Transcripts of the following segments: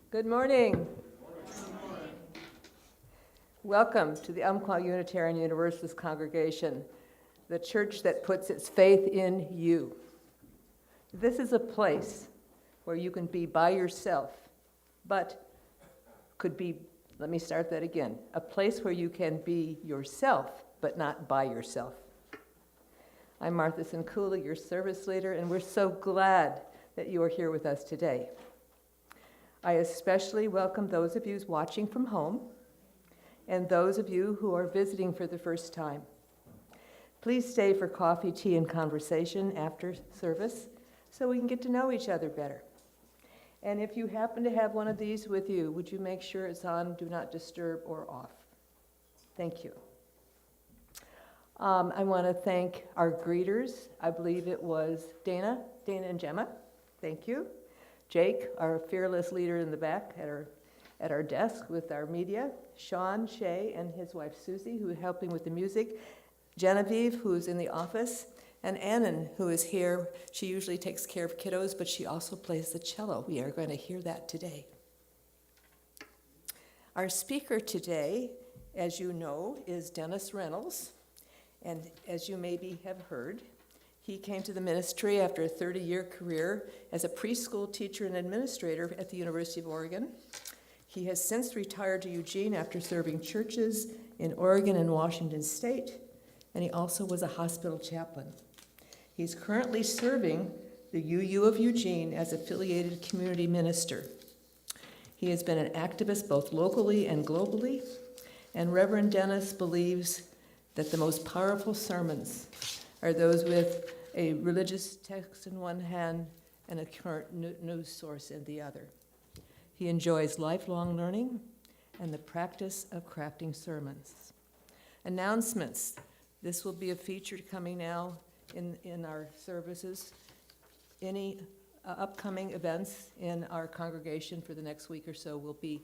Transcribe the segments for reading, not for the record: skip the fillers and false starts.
Good morning. Welcome to the Umpqua Unitarian Universalist Congregation, the church that puts its faith in you. This is a place where you can be by yourself, but could be, let me start that again, a place where you can be yourself, but not by yourself. I'm Martha Sinkula, your service leader, and we're so glad that you are here with us today. I especially welcome those of you watching from home and those of you who are visiting for the first time. Please stay for coffee, tea, and conversation after service so we can get to know each other better. And if you happen to have one of these with you, would you make sure it's on Do Not Disturb or off? Thank you. I want to thank our greeters. I believe it was Dana and Gemma. Thank you. Jake, our fearless leader in the back at our desk with our media. Sean Shea and his wife Susie, who are helping with the music. Genevieve, who's in the office. And Annan, who is here. She usually takes care of kiddos, but she also plays the cello. We are going to hear that today. Our speaker today, as you know, is Dennis Reynolds. And as you maybe have heard, he came to the ministry after a 30-year career as a preschool teacher and administrator at the University of Oregon. He has since retired to Eugene after serving churches in Oregon and Washington State, and he also was a hospital chaplain. He's currently serving the UU of Eugene as affiliated community minister. He has been an activist both locally and globally, and Reverend Dennis believes that the most powerful sermons are those with a religious text in one hand and a current news source in the other. He enjoys lifelong learning and the practice of crafting sermons. Announcements. This will be a feature coming now in our services. Any upcoming events in our congregation for the next week or so will be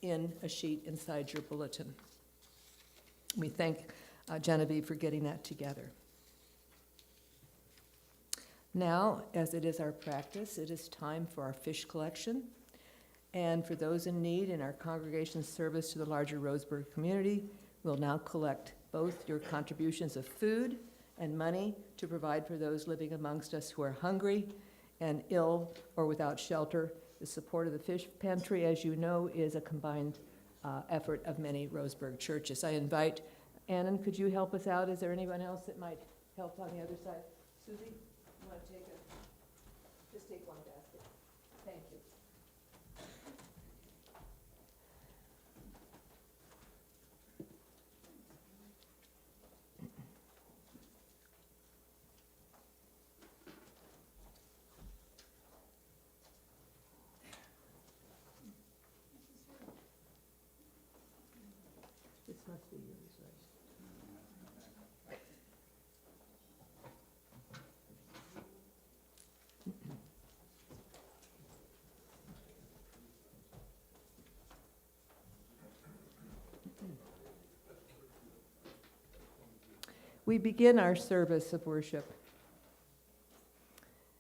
in a sheet inside your bulletin. We thank Genevieve for getting that together. Now, as it is our practice, it is time for our fish collection. And for those in need in our congregation's service to the larger Roseburg community, we'll now collect both your contributions of food and money to provide for those living amongst us who are hungry and ill or without shelter. The support of the fish pantry, as you know, is a combined effort of many Roseburg churches. I invite Annan, could you help us out? Is there anyone else that might help on the other side? Susie, you want to just take one basket? Thank you. This must be yours, right? We begin our service of worship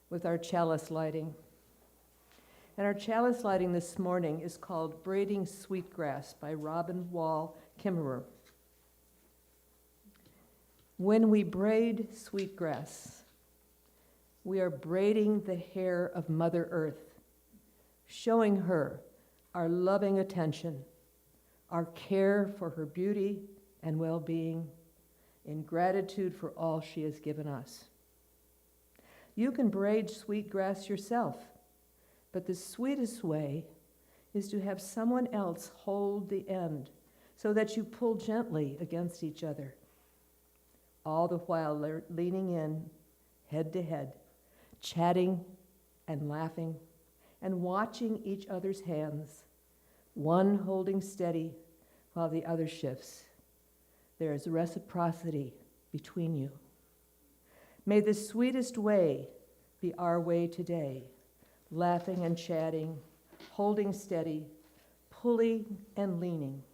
with our chalice lighting. And our chalice lighting this morning is called Braiding Sweetgrass by Robin Wall Kimmerer. When we braid sweetgrass, we are braiding the hair of Mother Earth, showing her our loving attention, our care for her beauty and well-being, in gratitude for all she has given us. You can braid sweetgrass yourself, but the sweetest way is to have someone else hold the end so that you pull gently against each other, all the while leaning in, head to head, chatting and laughing and watching each other's hands, one holding steady while the other shifts. There is reciprocity between you. May the sweetest way be our way today, laughing and chatting, holding steady, pulling and leaning.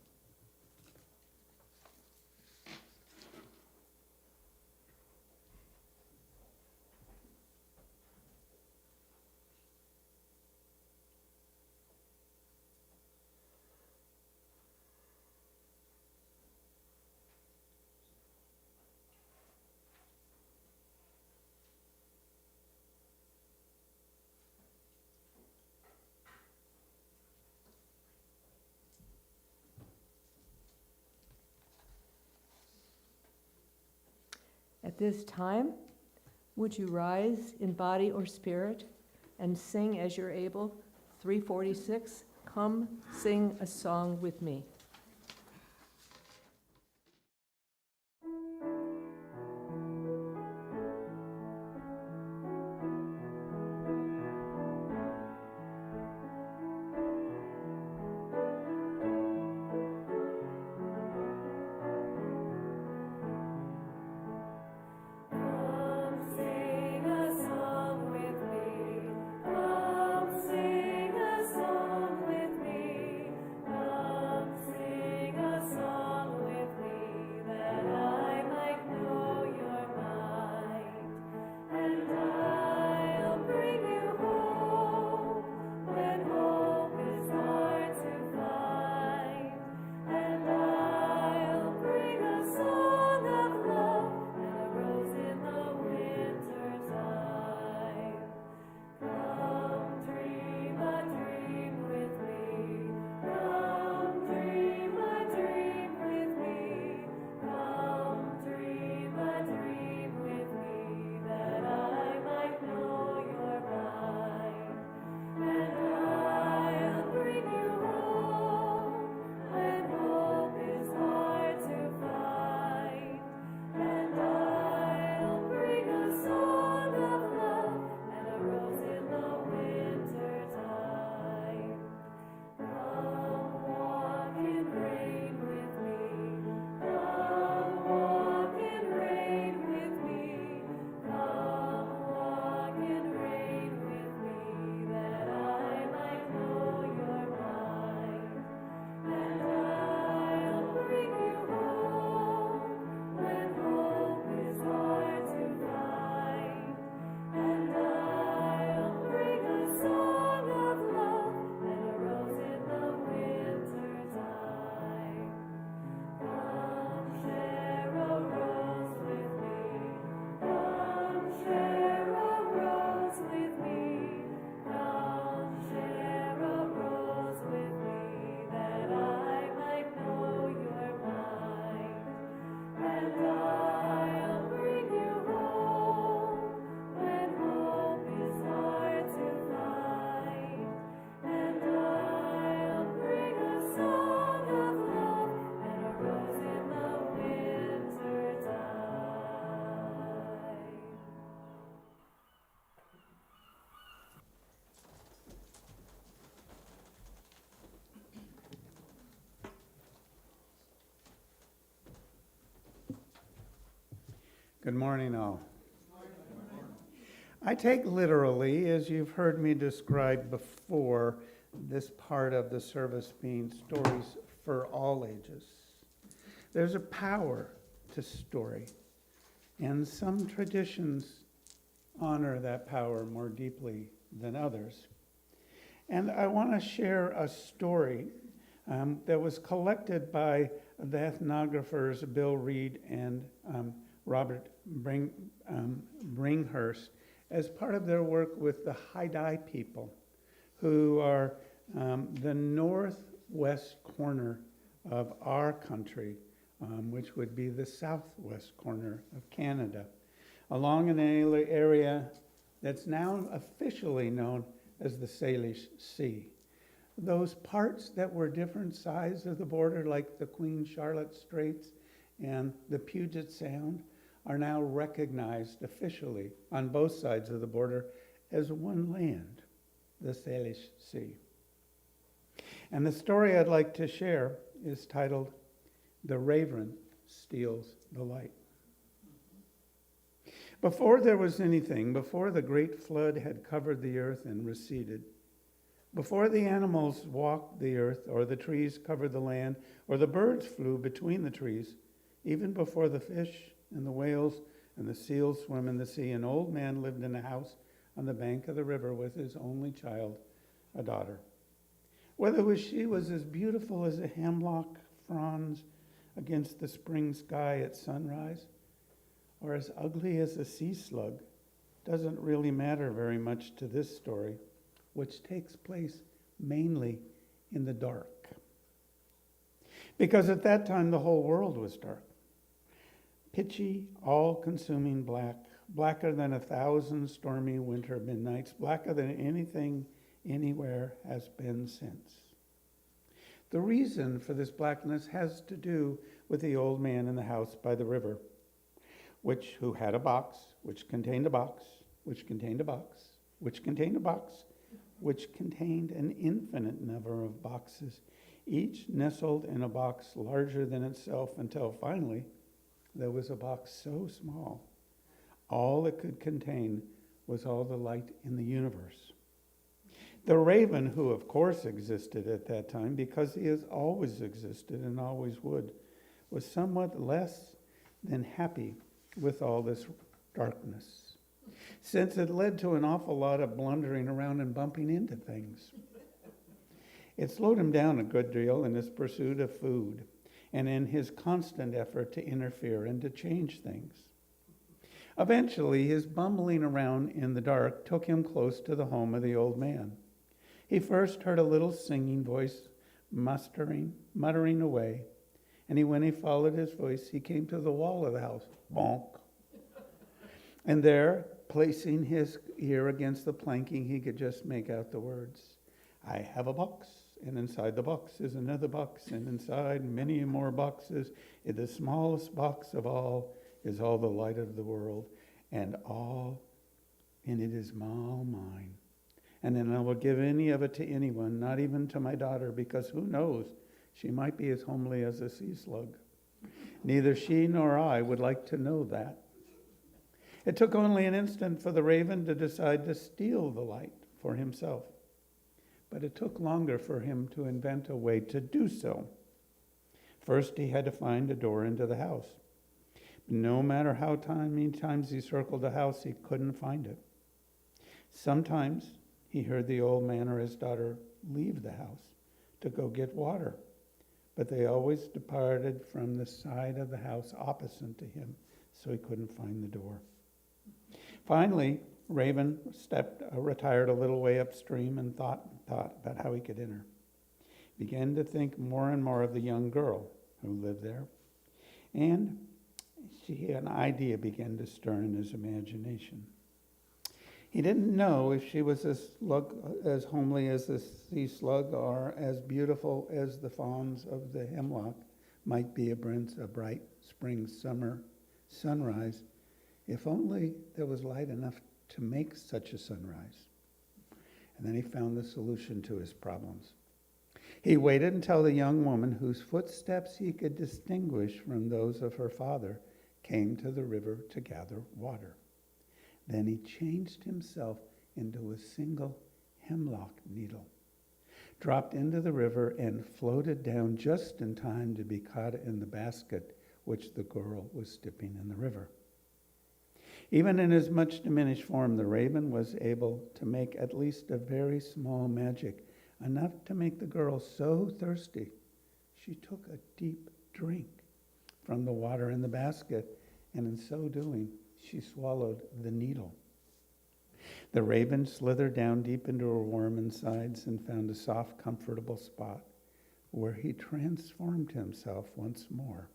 At this time, would you rise in body or spirit and sing as you're able? 346, Come Sing a Song with Me. Good morning, all. I take literally, as you've heard me describe before, this part of the service being stories for all ages. There's a power to story, and some traditions honor that power more deeply than others. And I want to share a story that was collected by the ethnographers Bill Reed and Robert Bringhurst as part of their work with the Haida people, who are the northwest corner of our country, which would be the southwest corner of Canada, along an area that's now officially known as the Salish Sea. Those parts that were different sides of the border, like the Queen Charlotte Straits and the Puget Sound, are now recognized officially on both sides of the border as one land, the Salish Sea. And the story I'd like to share is titled, The Raven Steals the Light. Before there was anything, before the great flood had covered the earth and receded, before the animals walked the earth, or the trees covered the land, or the birds flew between the trees, even before the fish and the whales and the seals swim in the sea, an old man lived in a house on the bank of the river with his only child, a daughter. Whether she was as beautiful as a hemlock fronds against the spring sky at sunrise, or as ugly as a sea slug, doesn't really matter very much to this story, which takes place mainly in the dark. Because at that time the whole world was dark. pitchy, all-consuming black, blacker than 1,000 stormy winter midnights, blacker than anything anywhere has been since. The reason for this blackness has to do with the old man in the house by the river, who had a box, which contained a box, which contained a box, which contained a box, which contained an infinite number of boxes, each nestled in a box larger than itself, until finally there was a box so small, all it could contain was all the light in the universe. The raven, who of course existed at that time because he has always existed and always would, was somewhat less than happy with all this darkness, since it led to an awful lot of blundering around and bumping into things. It slowed him down a good deal in his pursuit of food and in his constant effort to interfere and to change things. Eventually, his bumbling around in the dark took him close to the home of the old man. He first heard a little singing voice muttering away, and when he followed his voice, he came to the wall of the house. Bonk. And there, placing his ear against the planking, he could just make out the words, "I have a box, and inside the box is another box, and inside many more boxes, in the smallest box of all is all the light of the world, and it is all mine. And then I will give any of it to anyone, not even to my daughter, because who knows, she might be as homely as a sea slug. Neither she nor I would like to know that." It took only an instant for the raven to decide to steal the light for himself, but it took longer for him to invent a way to do so. First, he had to find a door into the house. No matter how many times he circled the house, he couldn't find it. Sometimes he heard the old man or his daughter leave the house to go get water, but they always departed from the side of the house opposite to him, so he couldn't find the door. Finally, Raven retired a little way upstream and thought about how he could enter. He began to think more and more of the young girl who lived there, and an idea began to stir in his imagination. He didn't know if she was as homely as the sea slug or as beautiful as the fawns of the hemlock might be a bright spring summer sunrise, if only there was light enough to make such a sunrise. And then he found the solution to his problems. He waited until the young woman, whose footsteps he could distinguish from those of her father, came to the river to gather water. Then he changed himself into a single hemlock needle, dropped into the river, and floated down just in time to be caught in the basket which the girl was dipping in the river. Even in his much diminished form, the raven was able to make at least a very small magic, enough to make the girl so thirsty she took a deep drink from the water in the basket, and in so doing, she swallowed the needle. The raven slithered down deep into her warm insides and found a soft, comfortable spot where he transformed himself once more,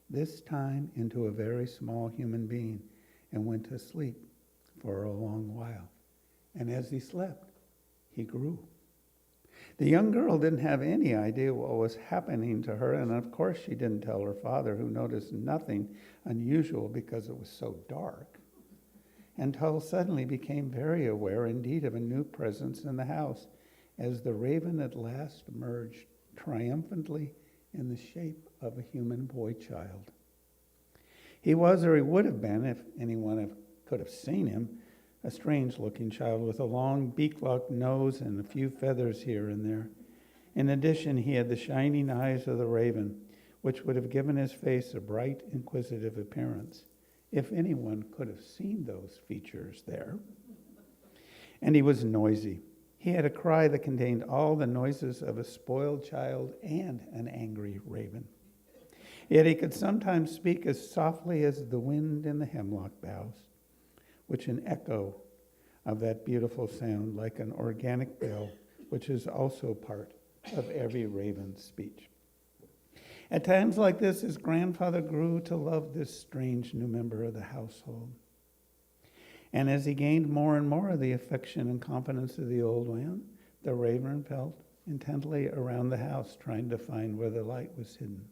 this time into a very small human being, and went to sleep for a long while. And as he slept, he grew. The young girl didn't have any idea what was happening to her, and of course she didn't tell her father, who noticed nothing unusual because it was so dark, until suddenly became very aware indeed of a new presence in the house, as the raven at last emerged triumphantly in the shape of a human boy child. He was, or he would have been, if anyone could have seen him, a strange-looking child with a long beak-like nose and a few feathers here and there. In addition, he had the shining eyes of the raven, which would have given his face a bright, inquisitive appearance, if anyone could have seen those features there. And he was noisy. He had a cry that contained all the noises of a spoiled child and an angry raven. Yet he could sometimes speak as softly as the wind in the hemlock boughs, which an echo of that beautiful sound, like an organic bell, which is also part of every raven's speech. At times like this, his grandfather grew to love this strange new member of the household. And as he gained more and more of the affection and confidence of the old man, the raven felt intently around the house, trying to find where the light was hidden.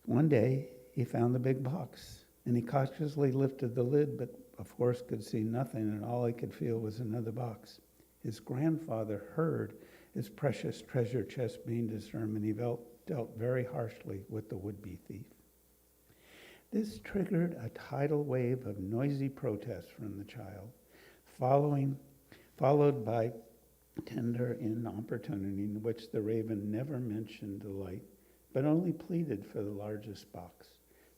One day, he found the big box, and he cautiously lifted the lid, but of course could see nothing, and all he could feel was another box. His grandfather heard his precious treasure chest being disturbed, and he dealt very harshly with the would-be thief. This triggered a tidal wave of noisy protest from the child, followed by tender inopportunity in which the raven never mentioned the light, but only pleaded for the largest box.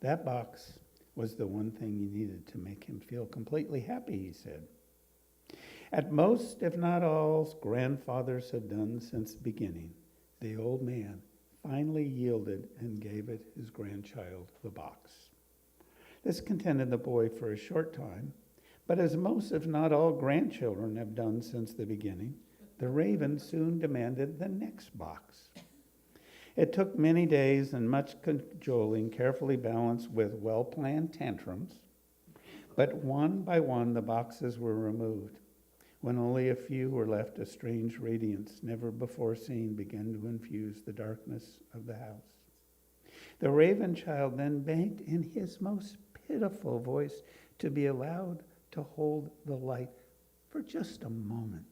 That box was the one thing he needed to make him feel completely happy, he said. At most, if not all, grandfathers had done since the beginning, the old man finally yielded and gave it his grandchild the box. This contented the boy for a short time, but as most, if not all, grandchildren have done since the beginning, the raven soon demanded the next box. It took many days and much cajoling, carefully balanced with well-planned tantrums, but one by one the boxes were removed. When only a few were left, a strange radiance, never before seen, began to infuse the darkness of the house. The raven child then begged in his most pitiful voice to be allowed to hold the light for just a moment.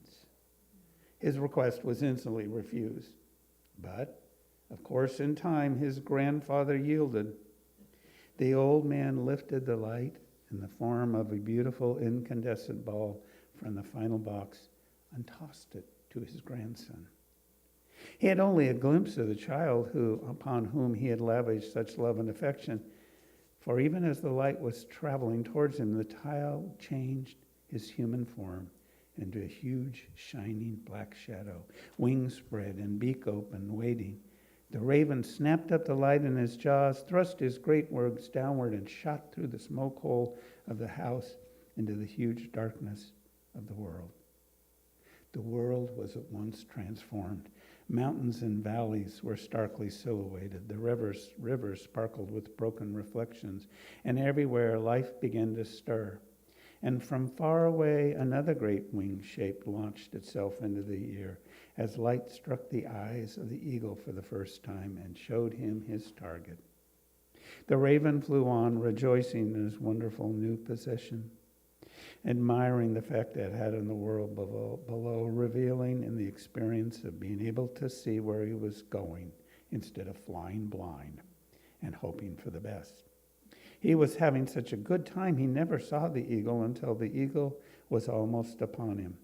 His request was instantly refused, but, of course, in time, his grandfather yielded. The old man lifted the light in the form of a beautiful incandescent ball from the final box and tossed it to his grandson. He had only a glimpse of the child upon whom he had lavished such love and affection, for even as the light was traveling towards him, the child changed his human form into a huge, shining black shadow, wings spread and beak open, waiting. The raven snapped up the light in his jaws, thrust his great wings downward, and shot through the smoke hole of the house into the huge darkness of the world. The world was at once transformed. Mountains and valleys were starkly silhouetted. The rivers sparkled with broken reflections, and everywhere life began to stir. And from far away, another great winged shape launched itself into the air as light struck the eyes of the eagle for the first time and showed him his target. The raven flew on, rejoicing in his wonderful new possession, admiring the effect it had on the world below, reveling in the experience of being able to see where he was going instead of flying blind and hoping for the best. He was having such a good time, he never saw the eagle until the eagle was almost upon him.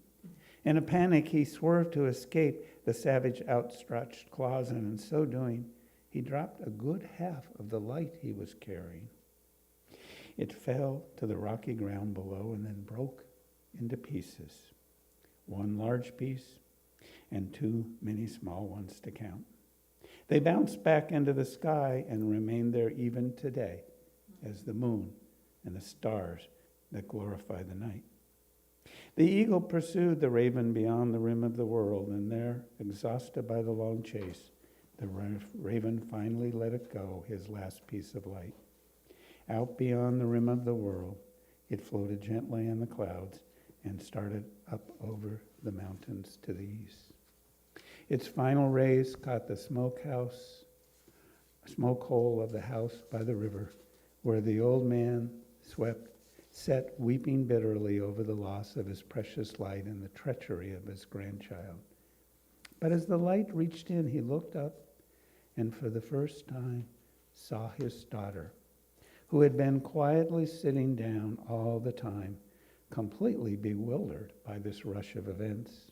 In a panic, he swerved to escape the savage outstretched claws, and in so doing, he dropped a good half of the light he was carrying. It fell to the rocky ground below and then broke into pieces, one large piece and too many small ones to count. They bounced back into the sky and remain there even today as the moon and the stars that glorify the night. The eagle pursued the raven beyond the rim of the world, and there, exhausted by the long chase, the raven finally let it go, his last piece of light. Out beyond the rim of the world, it floated gently in the clouds and started up over the mountains to the east. Its final rays caught the smoke hole of the house by the river, where the old man sat weeping bitterly over the loss of his precious light and the treachery of his grandchild. But as the light reached in, he looked up and for the first time saw his daughter, who had been quietly sitting down all the time, completely bewildered by this rush of events.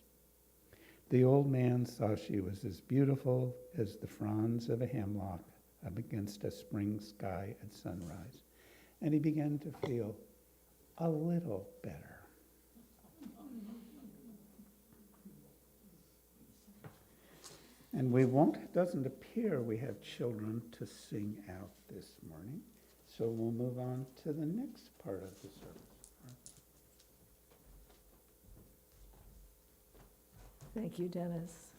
The old man saw she was as beautiful as the fronds of a hemlock up against a spring sky at sunrise, and he began to feel a little better. And it doesn't appear we have children to sing out this morning, so we'll move on to the next part of the service. Thank you, Dennis.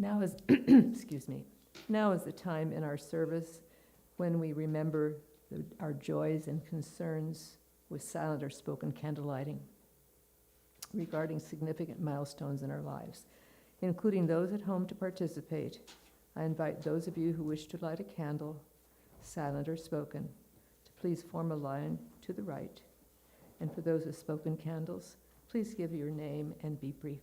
Now is, excuse me, now is the time in our service when we remember our joys and concerns with silent or spoken candlelighting regarding significant milestones in our lives, including those at home to participate. I invite those of you who wish to light a candle, silent or spoken, to please form a line to the right. And for those with spoken candles, please give your name and be brief.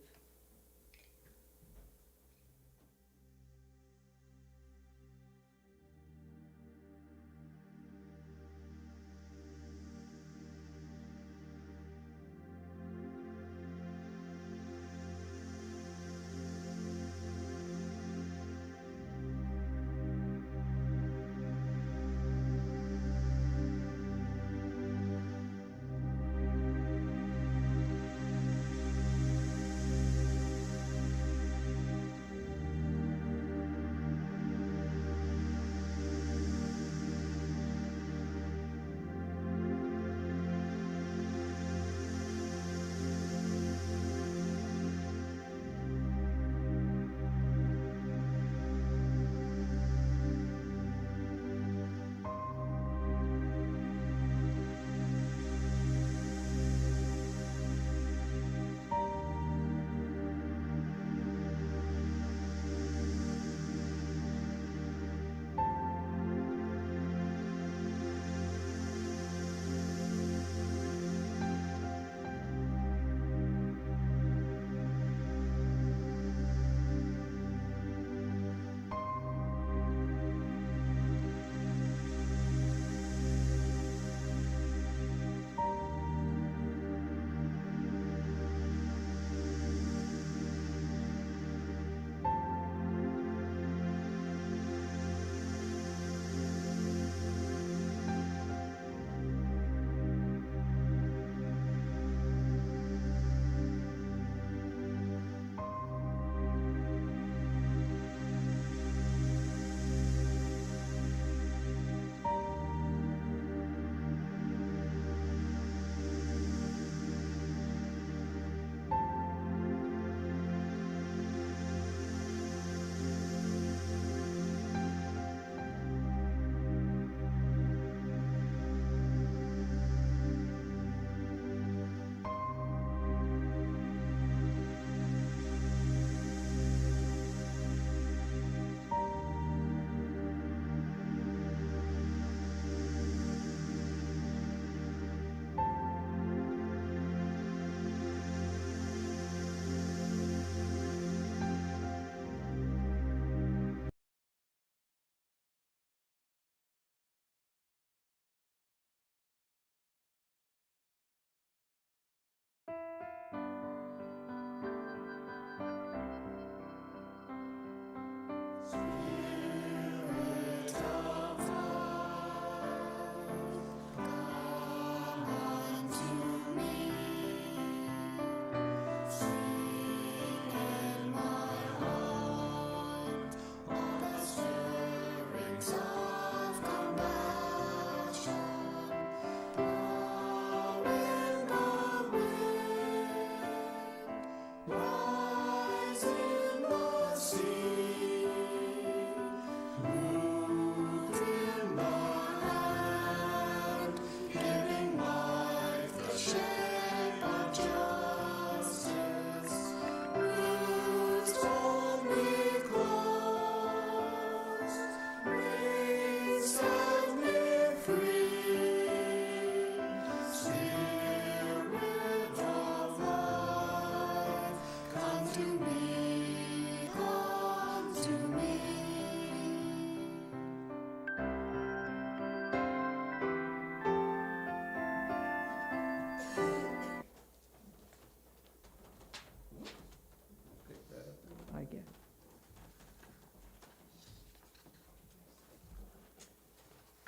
I get.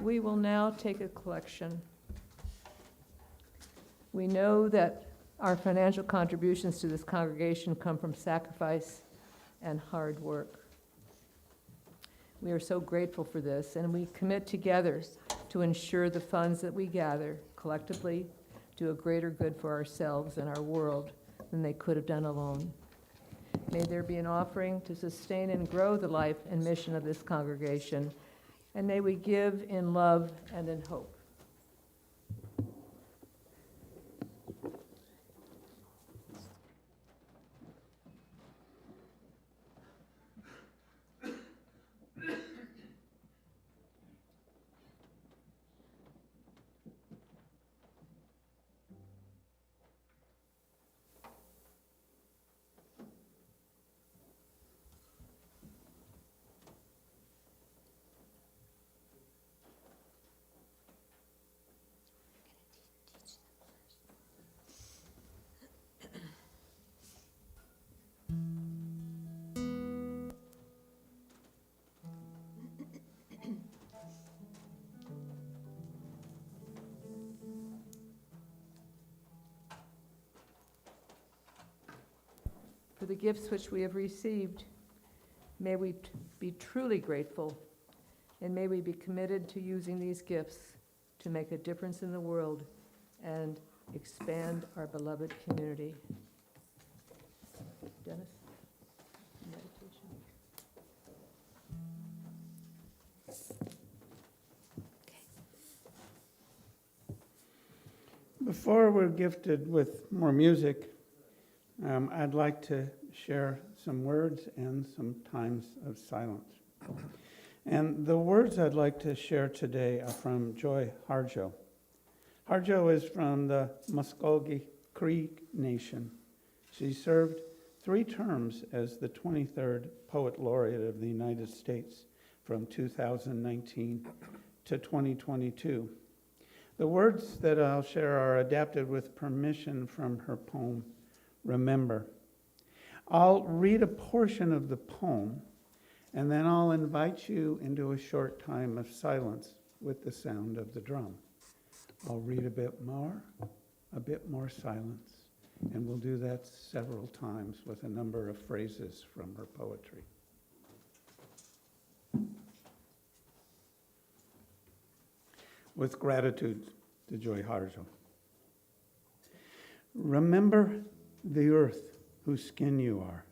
We will now take a collection. We know that our financial contributions to this congregation come from sacrifice and hard work. We are so grateful for this, and we commit together to ensure the funds that we gather collectively do a greater good for ourselves and our world than they could have done alone. May there be an offering to sustain and grow the life and mission of this congregation, and may we give in love and in hope. For the gifts which we have received, may we be truly grateful, and may we be committed to using these gifts to make a difference in the world and expand our beloved community. Dennis? Meditation. Before we're gifted with more music, I'd like to share some words and some times of silence. And the words I'd like to share today are from Joy Harjo. Harjo is from the Muskogee Creek Nation. She served 3 terms as the 23rd Poet Laureate of the United States from 2019 to 2022. The words that I'll share are adapted with permission from her poem, Remember. I'll read a portion of the poem, and then I'll invite you into a short time of silence with the sound of the drum. I'll read a bit more silence, and we'll do that several times with a number of phrases from her poetry. With gratitude to Joy Harjo. Remember the earth whose skin you are,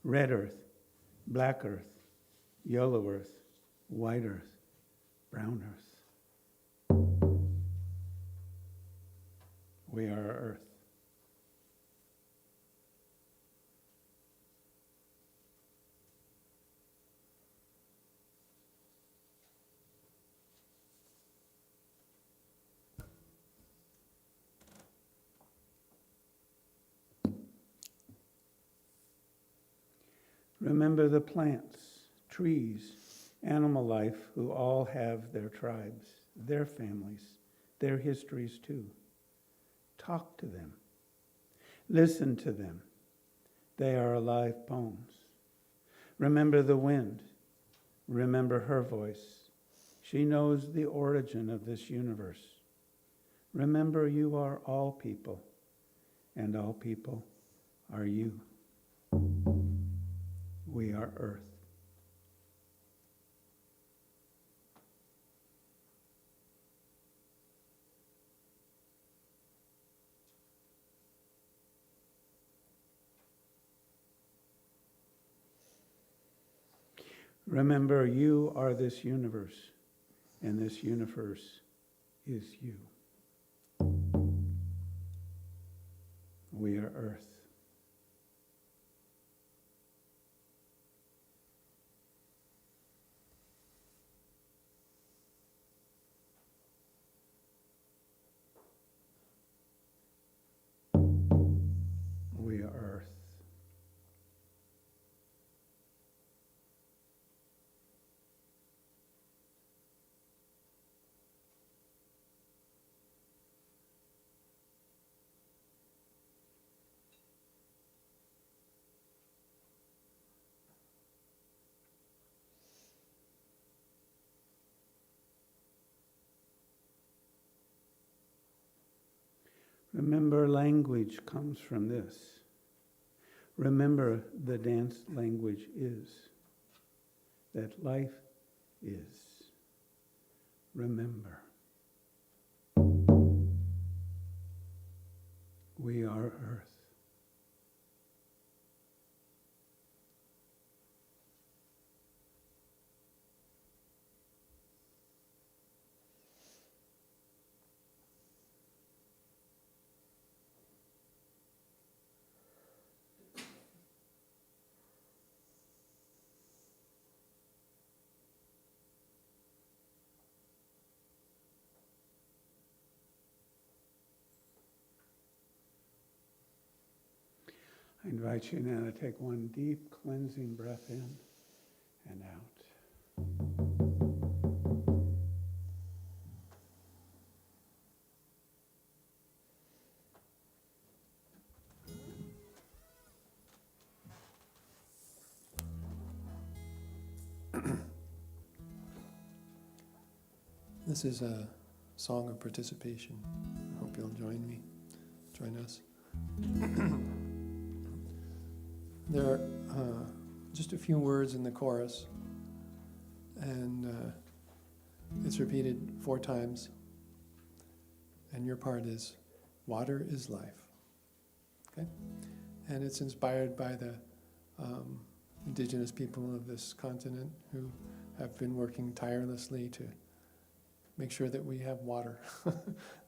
red earth, black earth, yellow earth, white earth, brown earth. We are earth. Remember the plants, trees, animal life who all have their tribes, their families, their histories too. Talk to them. Listen to them. They are alive poems. Remember the wind. Remember her voice. She knows the origin of this universe. Remember you are all people, and all people are you. We are earth. Remember, you are this universe, and this universe is you. We are earth. We are earth. Remember, language comes from this. Remember, the dance language is, that life is. Remember. We are earth. I invite you now to take one deep cleansing breath in and out. This is a song of participation. I hope you'll join us. There are just a few words in the chorus, and it's repeated 4 times. And your part is, water is life. Okay? And it's inspired by the indigenous people of this continent who have been working tirelessly to make sure that we have water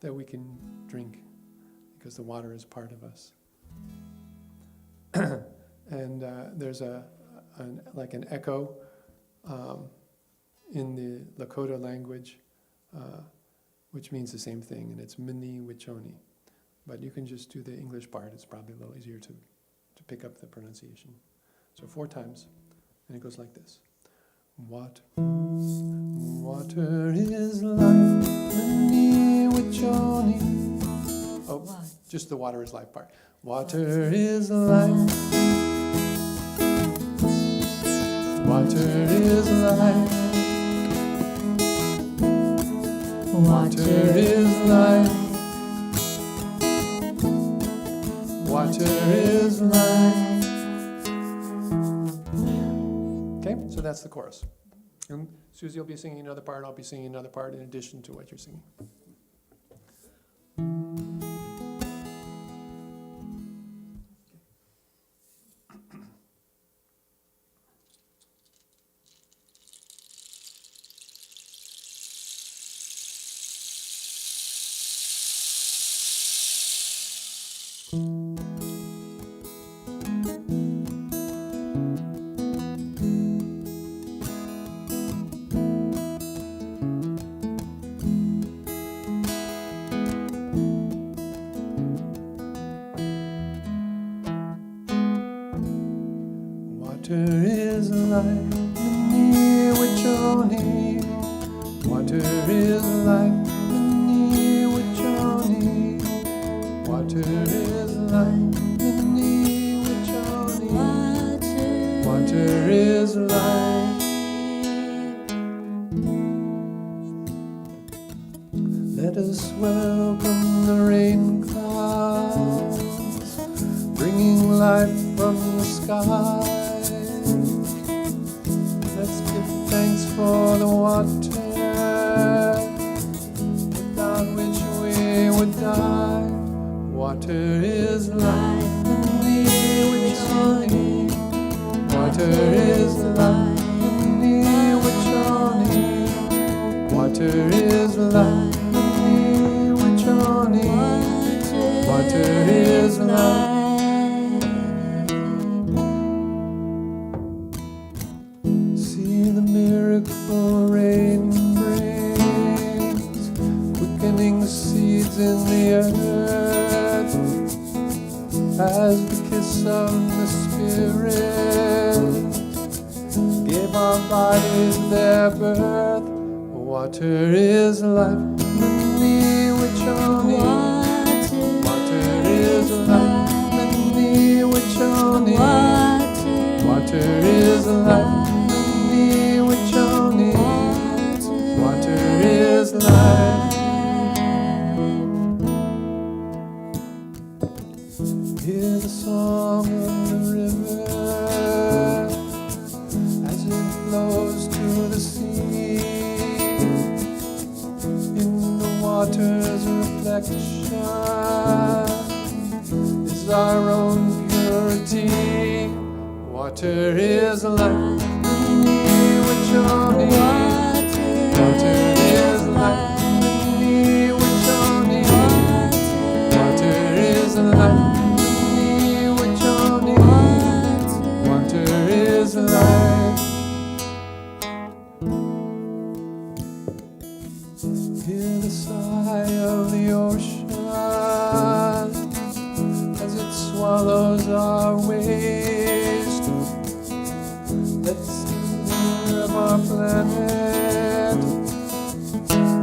that we can drink, because the water is part of us. And there's like an echo in the Lakota language, which means the same thing, and it's Mini Wichoni. But you can just do the English part. It's probably a little easier to pick up the pronunciation. So 4 times, and it goes like this. Water is life, Mini Wichoni. Oh, just the water is life part. Water is life. Water is life. Water is life. Water is life. Okay, so that's the chorus. And Susie will be singing another part, I'll be singing another part in addition to what you're singing. Water is life, Mini Wichoni. Water is life, Mini Wichoni. Water is life, Mini Wichoni. Water is life. Let us welcome the rain clouds, bringing life from the sky. Let's give thanks for the water, without which we would die. Water is life, Mini Wichoni. Water is life, Mini Wichoni. Water is life, Mini Wichoni. Water is life. Miracle rain brings, quickening seeds in the earth, as the kiss of the Spirit gave our bodies their birth. Water is life, Mini Wichoni. Water is life, Mini Wichoni. Water is life. Water is life. Hear the song of the river as it flows to the sea. In the water's reflection is our own purity. Water is life, Mini Wichoni. Water is life, Mini Wichoni. Water is life, Mini Wichoni. Water is life. Hear the sigh of the ocean as it swallows swallows our waste. Let's of our planet,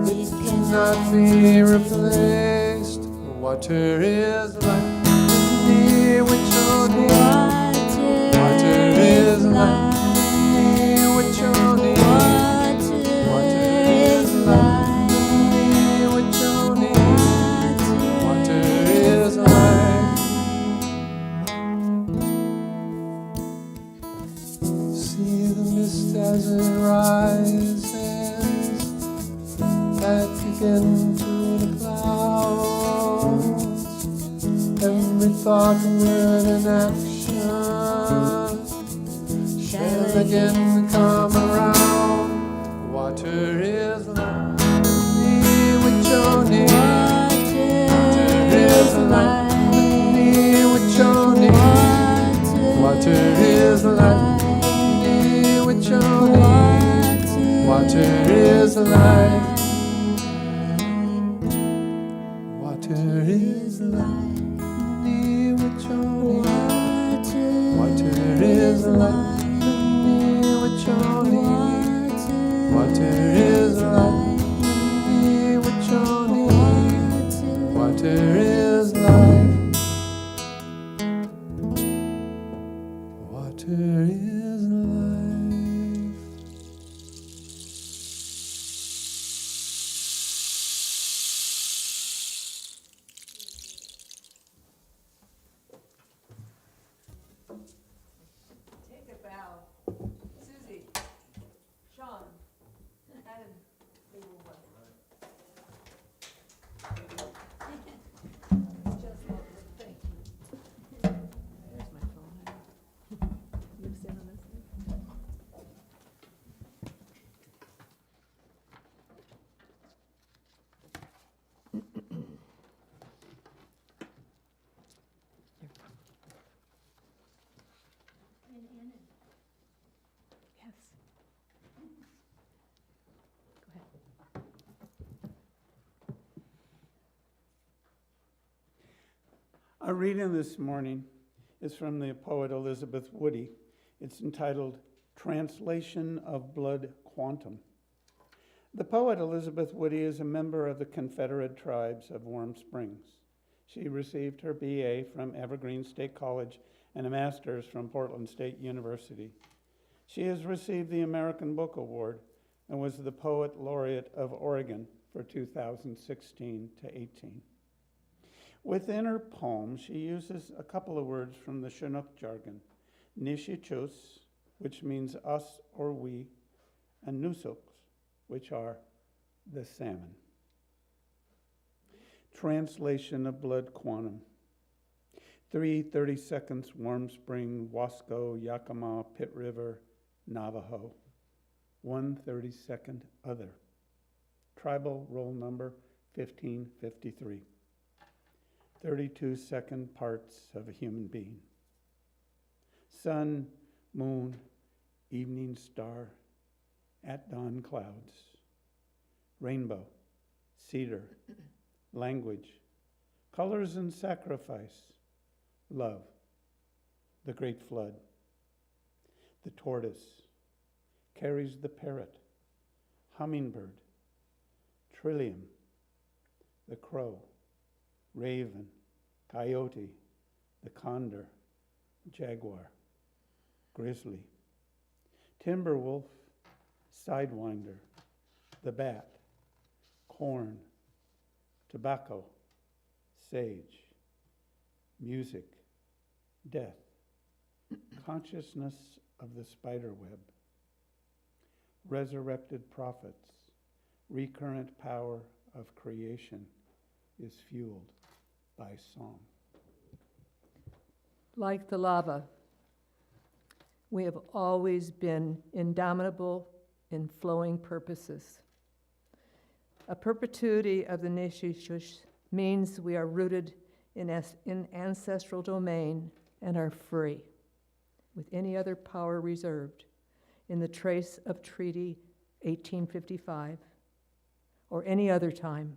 it cannot be replaced. Water is life, near which your name. Water is life, near which your name. Water is life, near which your name. Water is life. See the mist as it rises back again to the clouds. Every thought, word, and action shall again come around. Water is life, near with your name. Water is life, near with your name. Water is life, near with your name. Water is life. Water is life, near with your name. Water is life, near with your name. Water is life, near with your name. Water is life. Water is life. Take a bow. Susie, Sean, Adam, they will what? Just lovely, thank you. There's my phone. You stand on this thing? Yes. Go ahead. Our reading this morning is from the poet Elizabeth Woody. It's entitled Translation of Blood Quantum. The poet Elizabeth Woody is a member of the Confederate Tribes of Warm Springs. She received her BA from Evergreen State College and a master's from Portland State University. She has received the American Book Award and was the Poet Laureate of Oregon for 2016 to 18. Within her poem, she uses a couple of words from the Chinook jargon, Nishichus, which means us or we, and Nusuks, which are the salmon. Translation of Blood Quantum. 3:30 seconds, Warm Spring, Wasco, Yakima, Pitt River, Navajo. 1/32 other. Tribal roll number 1553. 32-second parts of a human being. Sun, moon, evening star, at dawn clouds. Rainbow, cedar, language, colors and sacrifice, love, the great flood. The tortoise carries the parrot, hummingbird, trillium, the crow, raven, coyote, the condor, jaguar, grizzly, timber wolf, sidewinder, the bat, corn, tobacco, sage, music, death, consciousness of the spider web, resurrected prophets, recurrent power of creation is fueled by song. Like the lava, we have always been indomitable in flowing purposes. A perpetuity of the Nishishush means we are rooted in ancestral domain and are free, with any other power reserved in the trace of Treaty 1855 or any other time.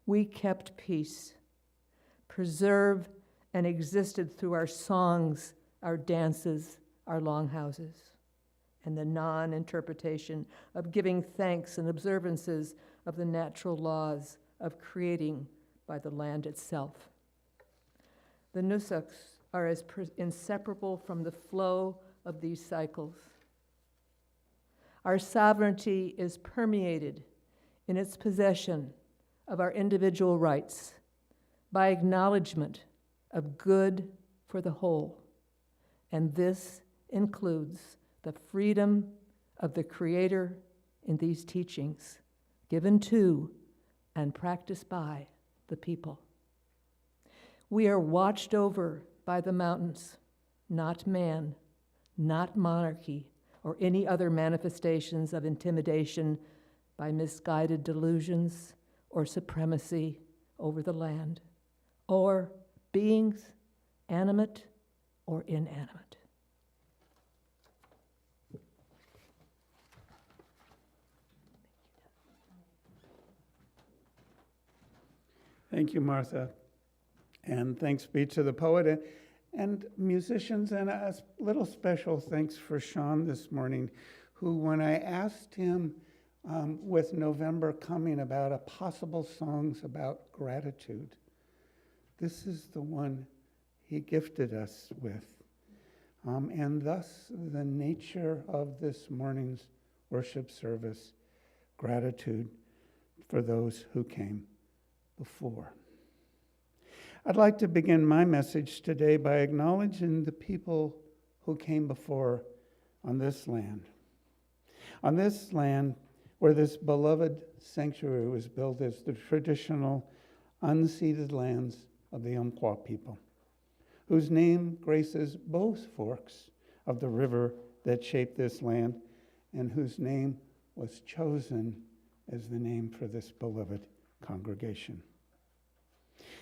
We kept peace, preserve and existed through our songs, our dances, our longhouses, and the non-interpretation of giving thanks and observances of the natural laws of creating by the land itself. The Nusuks are as inseparable from the flow of these cycles. Our sovereignty is permeated in its possession of our individual rights by acknowledgement of good for the whole, and this includes the freedom of the Creator in these teachings, given to and practiced by the people. We are watched over by the mountains, not man, not monarchy, or any other manifestations of intimidation by misguided delusions or supremacy over the land, or beings, animate or inanimate. Thank you, Martha. And thanks be to the poet and musicians, and a little special thanks for Sean this morning, who, when I asked him with November coming about a possible songs about gratitude, this is the one he gifted us with. And thus the nature of this morning's worship service, gratitude for those who came before. I'd like to begin my message today by acknowledging the people who came before on this land. On this land where this beloved sanctuary was built as the traditional unceded lands of the Umpqua people, whose name graces both forks of the river that shaped this land, and whose name was chosen as the name for this beloved congregation.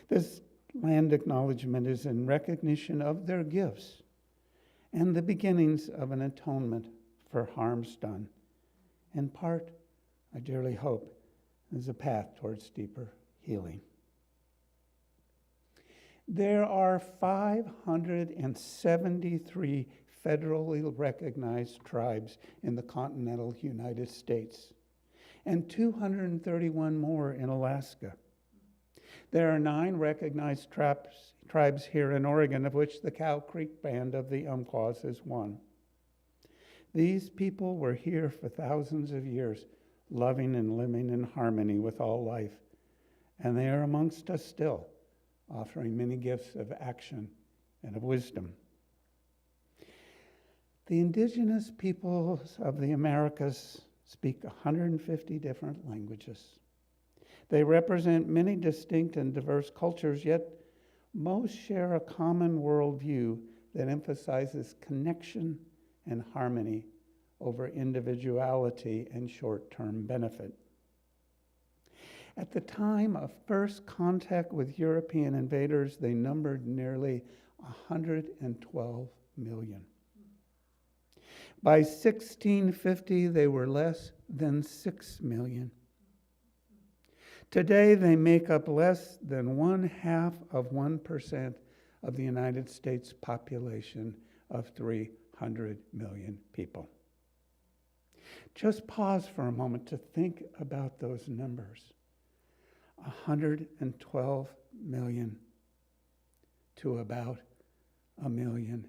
This land acknowledgement is in recognition of their gifts and the beginnings of an atonement for harms done. In part, I dearly hope, is a path towards deeper healing. There are 573 federally recognized tribes in the continental United States, and 231 more in Alaska. There are 9 recognized tribes here in Oregon, of which the Cow Creek Band of the Umpquas is one. These people were here for thousands of years, loving and living in harmony with all life, and they are amongst us still, offering many gifts of action and of wisdom. The indigenous peoples of the Americas speak 150 different languages. They represent many distinct and diverse cultures, yet most share a common worldview that emphasizes connection and harmony over individuality and short-term benefit. At the time of first contact with European invaders, they numbered nearly 112 million. By 1650, they were less than 6 million. Today, they make up less than 0.5% of the United States population of 300 million people. Just pause for a moment to think about those numbers. 112 million to about 1.5 million.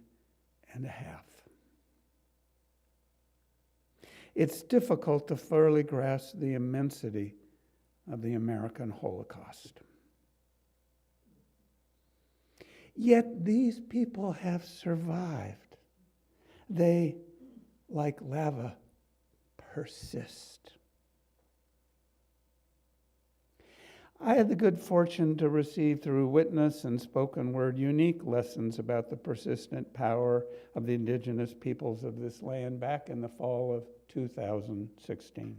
It's difficult to thoroughly grasp the immensity of the American Holocaust. Yet these people have survived. They, like lava, persist. I had the good fortune to receive through witness and spoken word unique lessons about the persistent power of the indigenous peoples of this land back in the fall of 2016.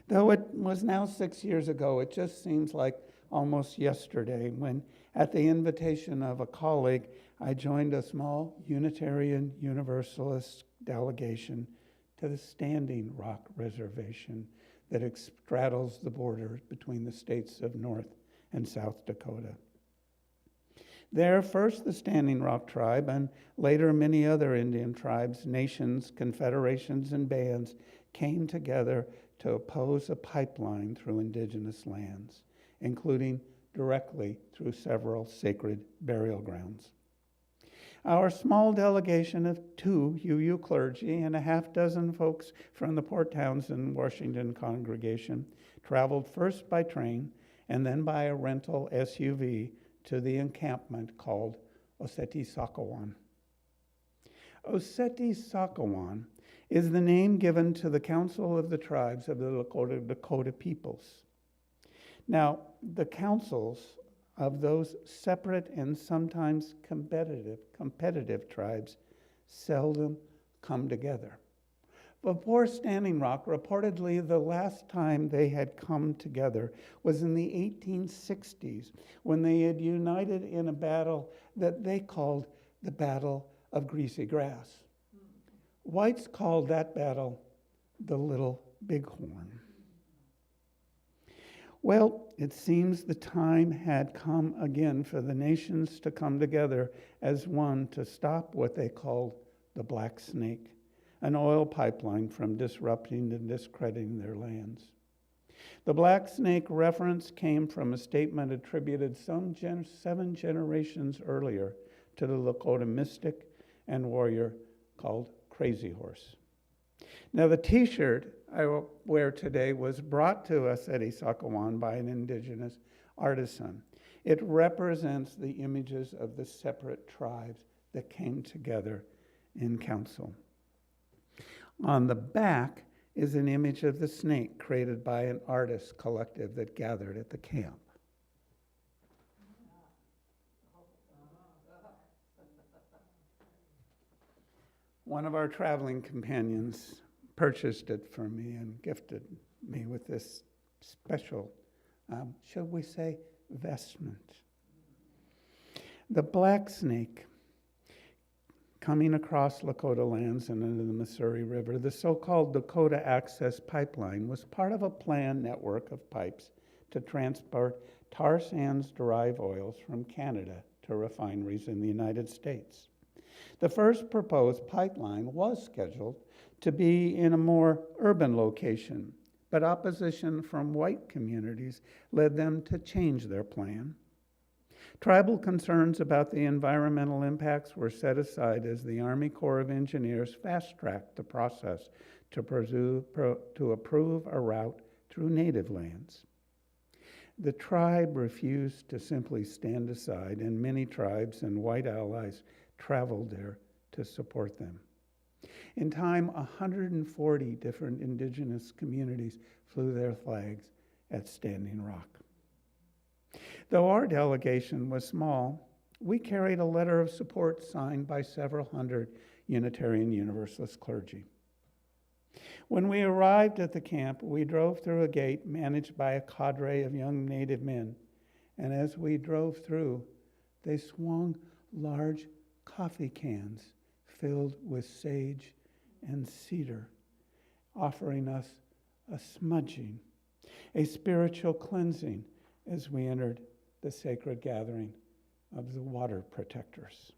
Though it was now 6 years ago, it just seems like almost yesterday when, at the invitation of a colleague, I joined a small Unitarian Universalist delegation to the Standing Rock Reservation that straddles the border between the states of North and South Dakota. There, first the Standing Rock tribe, and later many other Indian tribes, nations, confederations, and bands came together to oppose a pipeline through indigenous lands, including directly through several sacred burial grounds. Our small delegation of 2 UU clergy and a half dozen folks from the Port Townsend, Washington congregation traveled first by train and then by a rental SUV to the encampment called Oceti Sakowin. Oceti Sakowin is the name given to the Council of the Tribes of the Lakota Dakota peoples. Now, the councils of those separate and sometimes competitive tribes seldom come together. Before Standing Rock, reportedly the last time they had come together was in the 1860s when they had united in a battle that they called the Battle of Greasy Grass. Whites called that battle the Little Bighorn. Well, it seems the time had come again for the nations to come together as one to stop what they called the Black Snake, an oil pipeline from disrupting and discrediting their lands. The Black Snake reference came from a statement attributed some 7 generations earlier to the Lakota mystic and warrior called Crazy Horse. Now, the t-shirt I wear today was brought to us at Sakowin by an indigenous artisan. It represents the images of the separate tribes that came together in council. On the back is an image of the snake created by an artist collective that gathered at the camp. One of our traveling companions purchased it for me and gifted me with this special, shall we say, vestment. The Black Snake, coming across Lakota lands and into the Missouri River, the so-called Dakota Access Pipeline was part of a planned network of pipes to transport tar sands-derived oils from Canada to refineries in the United States. The first proposed pipeline was scheduled to be in a more urban location, but opposition from white communities led them to change their plan. Tribal concerns about the environmental impacts were set aside as the Army Corps of Engineers fast-tracked the process to approve a route through native lands. The tribe refused to simply stand aside, and many tribes and white allies traveled there to support them. In time, 140 different indigenous communities flew their flags at Standing Rock. Though our delegation was small, we carried a letter of support signed by several hundred Unitarian Universalist clergy. When we arrived at the camp, we drove through a gate managed by a cadre of young Native men, and as we drove through, they swung large coffee cans filled with sage and cedar, offering us a smudging, a spiritual cleansing as we entered the sacred gathering of the water protectors.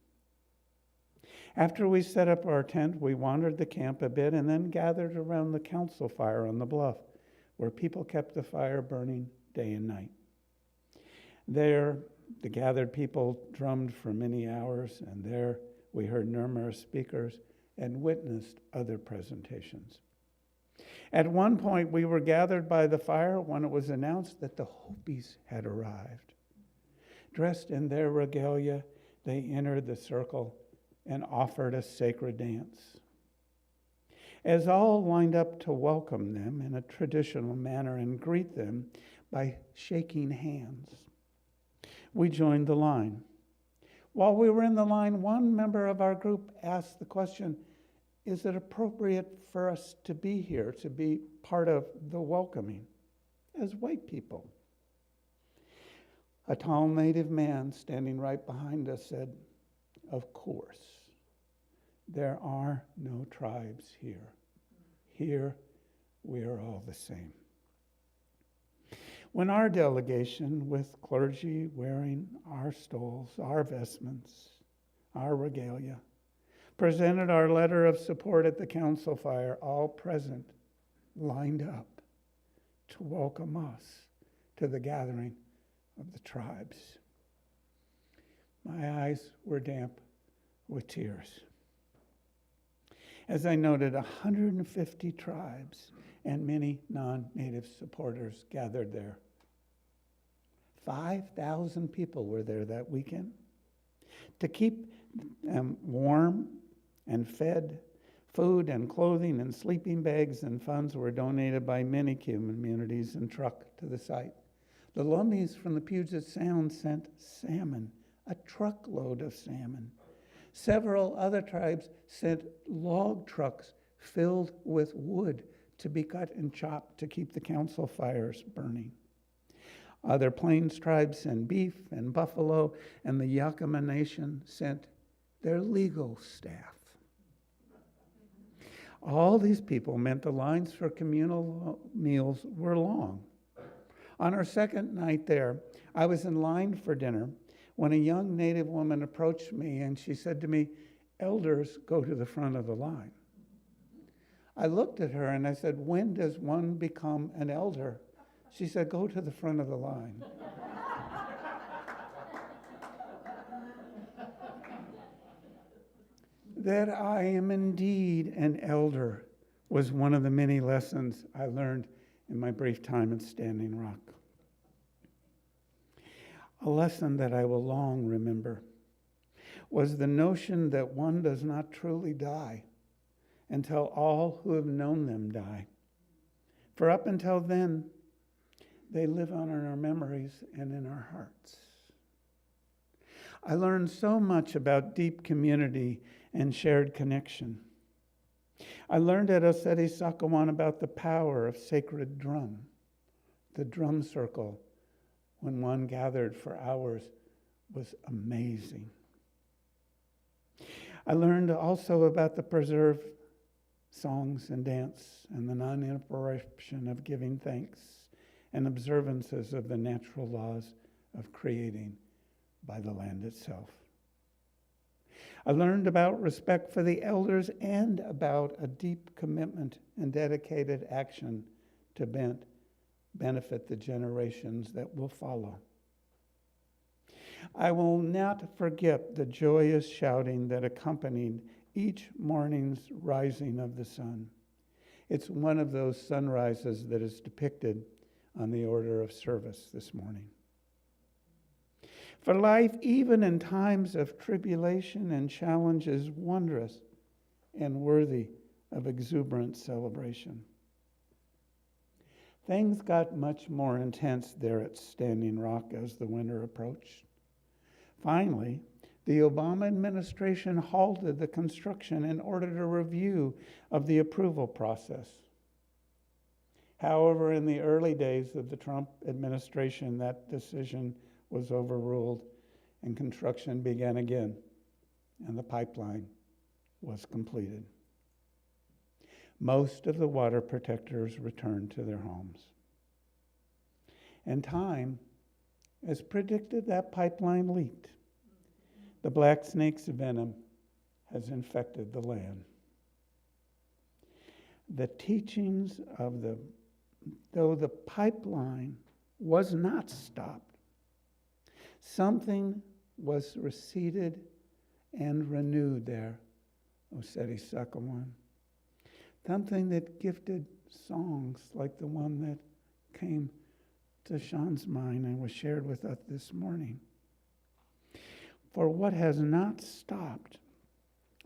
After we set up our tent, we wandered the camp a bit and then gathered around the council fire on the bluff, where people kept the fire burning day and night. There, the gathered people drummed for many hours, and there we heard numerous speakers and witnessed other presentations. At one point, we were gathered by the fire when it was announced that the Hopis had arrived. Dressed in their regalia, they entered the circle and offered a sacred dance. As all lined up to welcome them in a traditional manner and greet them by shaking hands, we joined the line. While we were in the line, one member of our group asked the question, is it appropriate for us to be here, to be part of the welcoming as white people? A tall Native man standing right behind us said, of course. There are no tribes here. Here, we are all the same. When our delegation, with clergy wearing our stoles, our vestments, our regalia, presented our letter of support at the council fire, all present lined up to welcome us to the gathering of the tribes. My eyes were damp with tears. As I noted, 150 tribes and many non-native supporters gathered there. 5,000 people were there that weekend. To keep them warm and fed, food and clothing and sleeping bags and funds were donated by many communities and trucked to the site. The Lummis from the Puget Sound sent salmon, a truckload of salmon. Several other tribes sent log trucks filled with wood to be cut and chopped to keep the council fires burning. Other Plains tribes sent beef and buffalo, and the Yakima Nation sent their legal staff. All these people meant the lines for communal meals were long. On our second night there, I was in line for dinner when a young Native woman approached me and she said to me, "Elders go to the front of the line." I looked at her and I said, "When does one become an elder?" She said, "Go to the front of the line." That I am indeed an elder was one of the many lessons I learned in my brief time at Standing Rock. A lesson that I will long remember was the notion that one does not truly die until all who have known them die. For up until then, they live on in our memories and in our hearts. I learned so much about deep community and shared connection. I learned at Oceti Sakowin about the power of sacred drum, the drum circle, when one gathered for hours, was amazing. I learned also about the preserved songs and dance and the non-interruption of giving thanks and observances of the natural laws of creating by the land itself. I learned about respect for the elders and about a deep commitment and dedicated action to benefit the generations that will follow. I will not forget the joyous shouting that accompanied each morning's rising of the sun. It's one of those sunrises that is depicted on the order of service this morning. For life, even in times of tribulation and challenge, is wondrous and worthy of exuberant celebration. Things got much more intense there at Standing Rock as the winter approached. Finally, the Obama administration halted the construction and ordered a review of the approval process. However, in the early days of the Trump administration, that decision was overruled and construction began again, and the pipeline was completed. Most of the water protectors returned to their homes. And time, as predicted, that pipeline leaked. The black snake's venom has infected the land. The teachings of though the pipeline was not stopped, something was reseeded and renewed there, Oceti Sakowin. Something that gifted songs like the one that came to Sean's mind and was shared with us this morning. For what has not stopped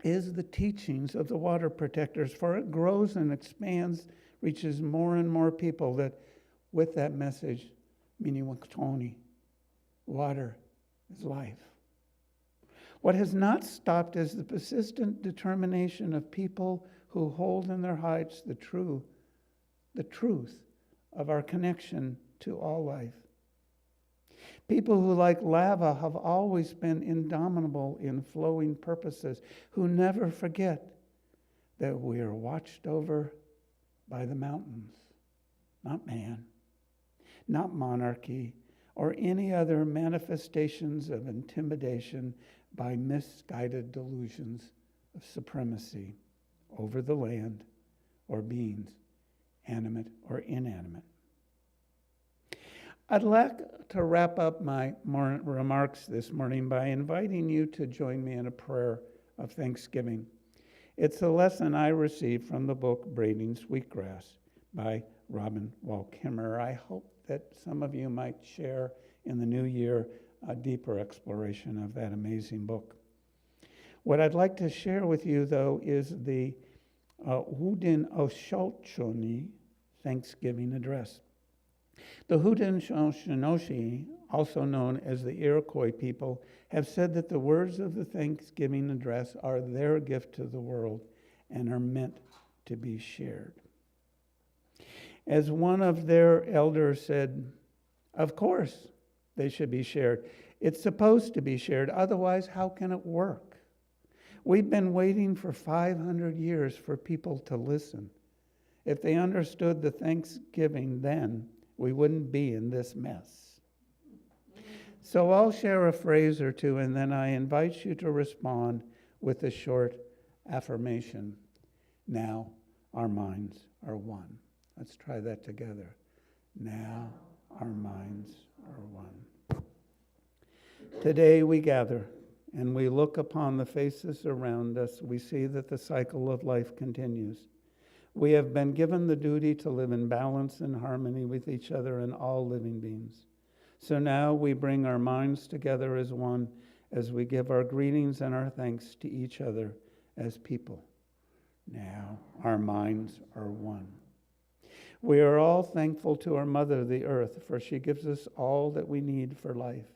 is the teachings of the water protectors, for it grows and expands, reaches more and more people that with that message, Miniwaktoni, water is life. What has not stopped is the persistent determination of people who hold in their hearts the truth of our connection to all life. People who, like lava, have always been indomitable in flowing purposes, who never forget that we are watched over by the mountains, not man. not monarchy, or any other manifestations of intimidation by misguided delusions of supremacy over the land or beings, animate or inanimate. I'd like to wrap up my remarks this morning by inviting you to join me in a prayer of thanksgiving. It's a lesson I received from the book Braiding Sweetgrass by Robin Wall Kimmerer. I hope that some of you might share in the new year a deeper exploration of that amazing book. What I'd like to share with you, though, is the Haudenosaunee Thanksgiving Address. The Haudenosaunee, also known as the Iroquois people, have said that the words of the Thanksgiving Address are their gift to the world and are meant to be shared. As one of their elders said, of course they should be shared. It's supposed to be shared, otherwise how can it work? We've been waiting for 500 years for people to listen. If they understood the Thanksgiving then, we wouldn't be in this mess. So I'll share a phrase or two, and then I invite you to respond with a short affirmation. Now our minds are one. Let's try that together. Now our minds are one. Today we gather and we look upon the faces around us. We see that the cycle of life continues. We have been given the duty to live in balance and harmony with each other and all living beings. So now we bring our minds together as one as we give our greetings and our thanks to each other as people. Now our minds are one. We are all thankful to our Mother, the Earth, for she gives us all that we need for life.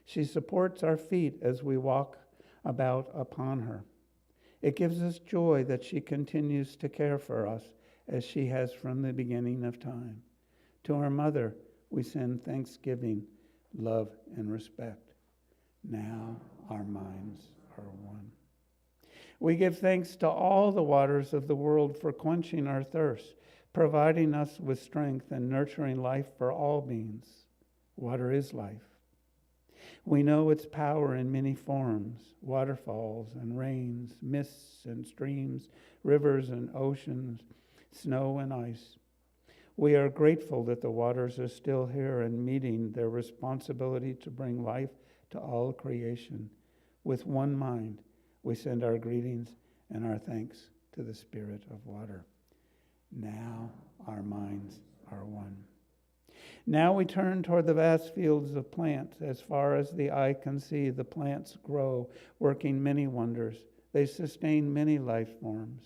She supports our feet as we walk about upon her. It gives us joy that she continues to care for us as she has from the beginning of time. To our Mother, we send thanksgiving, love, and respect. Now our minds are one. We give thanks to all the waters of the world for quenching our thirst, providing us with strength and nurturing life for all beings. Water is life. We know its power in many forms: waterfalls and rains, mists and streams, rivers and oceans, snow and ice. We are grateful that the waters are still here and meeting their responsibility to bring life to all creation. With one mind, we send our greetings and our thanks to the Spirit of water. Now our minds are one. Now we turn toward the vast fields of plants. As far as the eye can see, the plants grow, working many wonders. They sustain many life forms.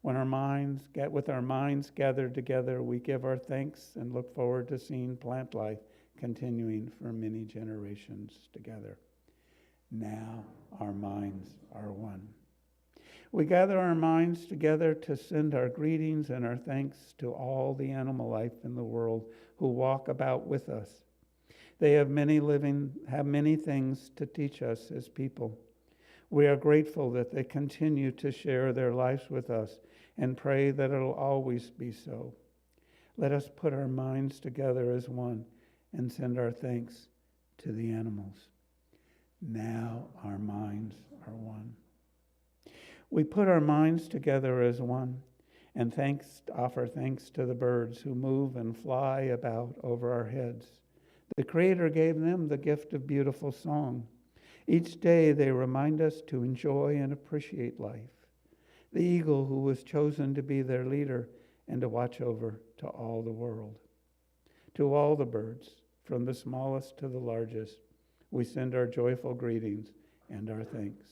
With our minds gathered together, we give our thanks and look forward to seeing plant life continuing for many generations together. Now our minds are one. We gather our minds together to send our greetings and our thanks to all the animal life in the world who walk about with us. They have many things to teach us as people. We are grateful that they continue to share their lives with us and pray that it'll always be so. Let us put our minds together as one and send our thanks to the animals. Now our minds are one. We put our minds together as one and offer thanks to the birds who move and fly about over our heads. The Creator gave them the gift of beautiful song. Each day they remind us to enjoy and appreciate life. The eagle who was chosen to be their leader and to watch over to all the world. To all the birds, from the smallest to the largest, we send our joyful greetings and our thanks.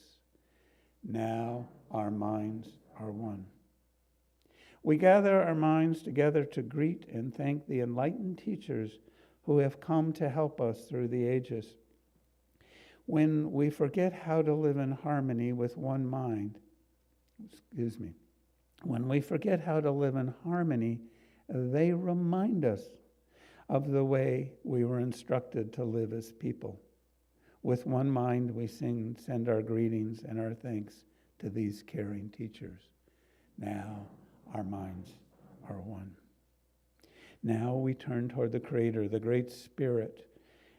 Now our minds are one. We gather our minds together to greet and thank the enlightened teachers who have come to help us through the ages. When we forget how to live in harmony with one mind, when we forget how to live in harmony, they remind us of the way we were instructed to live as people. With one mind, we send our greetings and our thanks to these caring teachers. Now our minds are one. Now we turn toward the Creator, the Great Spirit,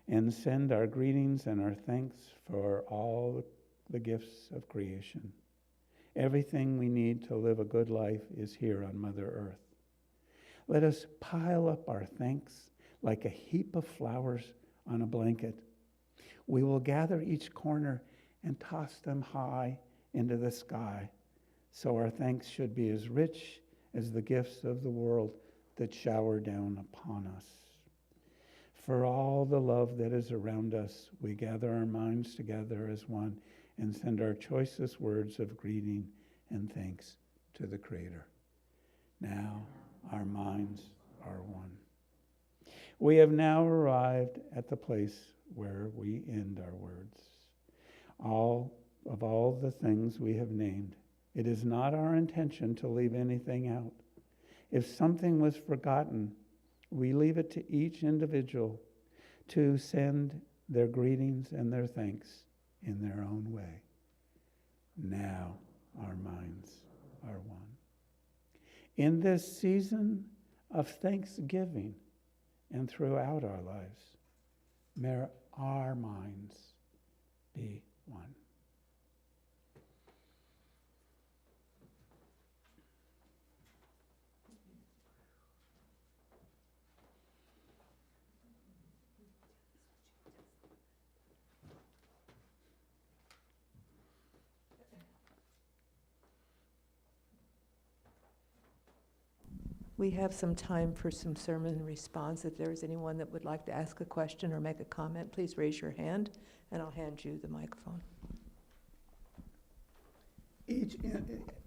and send our greetings and our thanks for all the gifts of creation. Everything we need to live a good life is here on Mother Earth. Let us pile up our thanks like a heap of flowers on a blanket. We will gather each corner and toss them high into the sky, so our thanks should be as rich as the gifts of the world that shower down upon us. For all the love that is around us, we gather our minds together as one and send our choicest words of greeting and thanks to the Creator. Now our minds are one. We have now arrived at the place where we end our words. All the things we have named, it is not our intention to leave anything out. If something was forgotten, we leave it to each individual to send their greetings and their thanks in their own way. Now our minds are one. In this season of thanksgiving and throughout our lives, may our minds be one. We have some time for some sermon response. If there is anyone that would like to ask a question or make a comment, please raise your hand, and I'll hand you the microphone.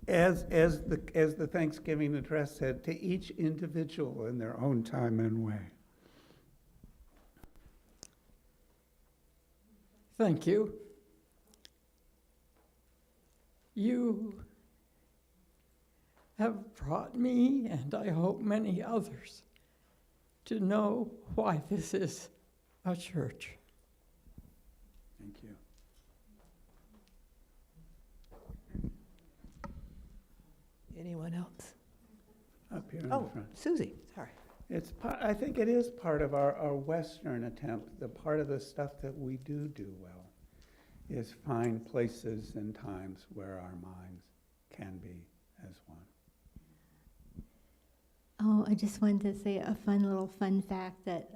As the Thanksgiving address said, to each individual in their own time and way. Thank you. You have brought me, and I hope many others, to know why this is a church. Thank you. Anyone else? Up here in Oh, the front. Susie, sorry. I think it is part of our Western attempt. The part of the stuff that we do well is find places and times where our minds can be as one. Oh, I just wanted to say a fun fact that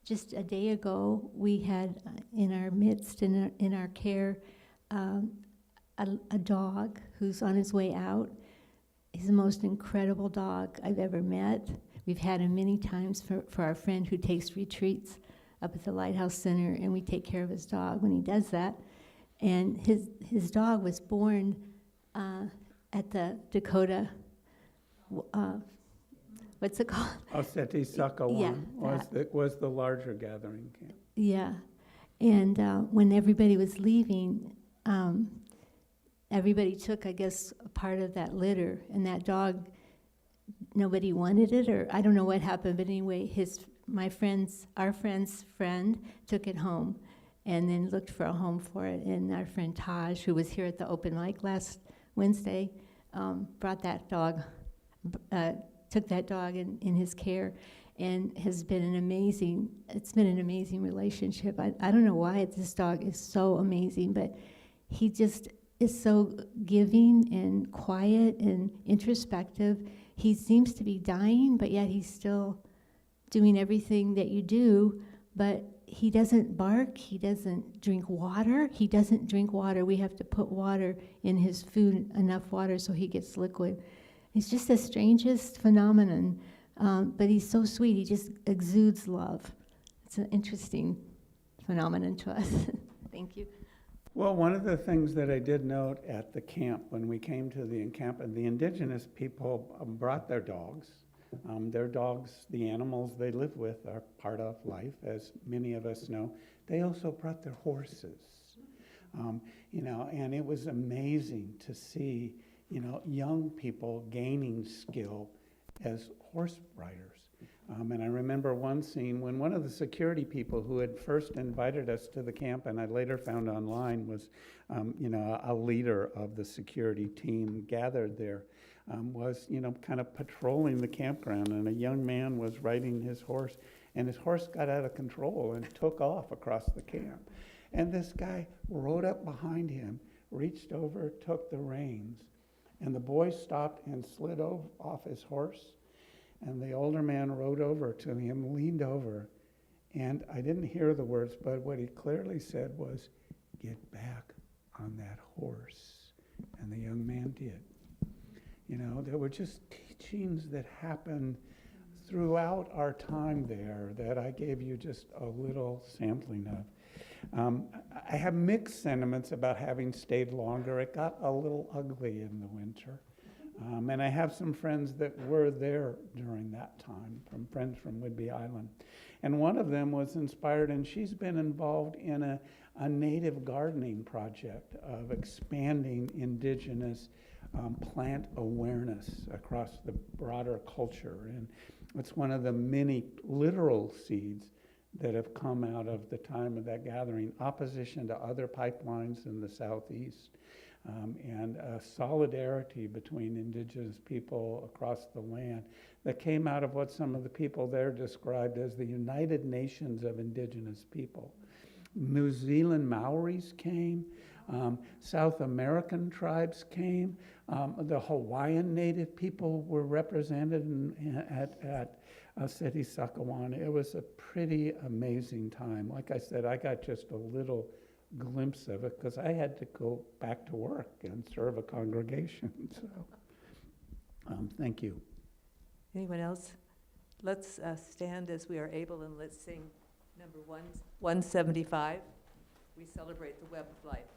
just a day ago we had in our midst, in our care, a dog who's on his way out. He's the most incredible dog I've ever met. We've had him many times for our friend who takes retreats up at the Lighthouse Center, and we take care of his dog when he does that. And his dog was born at the Dakota, what's it called? Oseti Sakawan Yeah, was the larger gathering camp. Yeah, and when everybody was leaving, everybody took, I guess, a part of that litter, and that dog, nobody wanted it, or I don't know what happened, but anyway, our friend's friend took it home, and then looked for a home for it, and our friend Taj, who was here at the open mic last Wednesday, brought that dog, took that dog in his care, and has been an amazing relationship. I don't know why this dog is so amazing, but he just is so giving and quiet and introspective. He seems to be dying, but yet he's still doing everything that you do, but he doesn't bark, he doesn't drink water. We have to put water in his food, enough water so he gets liquid. It's just the strangest phenomenon, but he's so sweet. He just exudes love. It's an interesting phenomenon to us. Thank you. Well, one of the things that I did note at the camp when we came to the encampment, the indigenous people brought their dogs. Their dogs, the animals they live with, are part of life, as many of us know. They also brought their horses, and it was amazing to see young people gaining skill as horse riders. And I remember one scene when one of the security people who had first invited us to the camp, and I later found online, was, a leader of the security team gathered there. was, kind of patrolling the campground, and a young man was riding his horse, and his horse got out of control and took off across the camp. And this guy rode up behind him, reached over, took the reins, and the boy stopped and slid off his horse. And the older man rode over to him, leaned over, and I didn't hear the words, but what he clearly said was, "Get back on that horse." And the young man did. There were just teachings that happened throughout our time there that I gave you just a little sampling of. I have mixed sentiments about having stayed longer. It got a little ugly in the winter. And I have some friends that were there during that time, friends from Whidbey Island. And one of them was inspired, and she's been involved in a native gardening project of expanding indigenous plant awareness across the broader culture. And it's one of the many literal seeds that have come out of the time of that gathering: opposition to other pipelines in the southeast, and a solidarity between indigenous people across the land that came out of what some of the people there described as the United Nations of Indigenous People. New Zealand Maoris came, South American tribes came, the Hawaiian Native people were represented at City Sakawana. It was a pretty amazing time. Like I said, I got just a little glimpse of it because I had to go back to work and serve a congregation. So, thank you. Anyone else? Let's stand as we are able, and let's sing number 175. We celebrate the web of life.